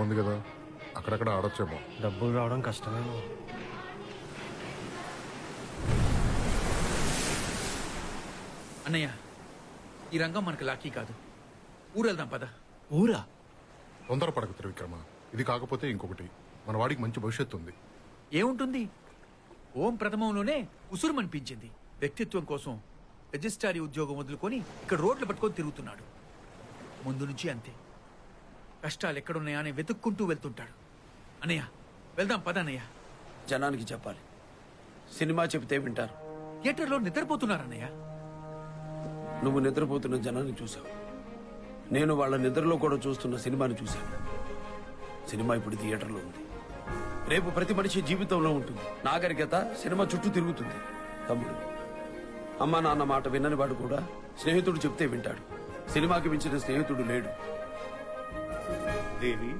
ఉంది కదా, అక్కడక్కడ ఆడొచ్చేమో. డబ్బులు రావడం కష్టమేమో. అన్నయ్య, ఈ రంగం మనకు లాకీ కాదు. ఊరెళ్దాం పద. ఊరా? తొందరపడకు త్రివిక్రమ, ఇది కాకపోతే ఇంకొకటి. మన వాడికి మంచి భవిష్యత్తు ఉంది. ఏముంటుంది? ఓం ప్రథమంలోనే ఉసురుమనిపించింది. వ్యక్తిత్వం కోసం రిజిస్ట్రారీ ఉద్యోగం వదులుకొని ఇక్కడ రోడ్లు పట్టుకొని తిరుగుతున్నాడు. ముందు నుంచి అంతే. కష్టాలు ఎక్కడున్నాయా అని వెతుక్కుంటూ వెళ్తుంటాడు. అన్నయ్య, వెళ్దాం పద అన్నయ్య. జనానికి చెప్పాలి, సినిమా చెబితే వింటారు. థియేటర్లో నిద్రపోతున్నారన్నయ్య. నువ్వు నిద్రపోతున్న జనాన్ని చూసావు, నేను వాళ్ళ నిద్రలో కూడా చూస్తున్న సినిమాని చూశాను. సినిమా ఇప్పుడు థియేటర్లో ఉంది, రేపు ప్రతి మనిషి జీవితంలో ఉంటుంది. నాగరికత సినిమా చుట్టూ తిరుగుతుంది. తమ్ముడు, అమ్మా నాన్న మాట విన్నని వాడు కూడా స్నేహితుడు చెప్తే వింటాడు. సినిమాకి మించిన స్నేహితుడు లేడు. దేవి,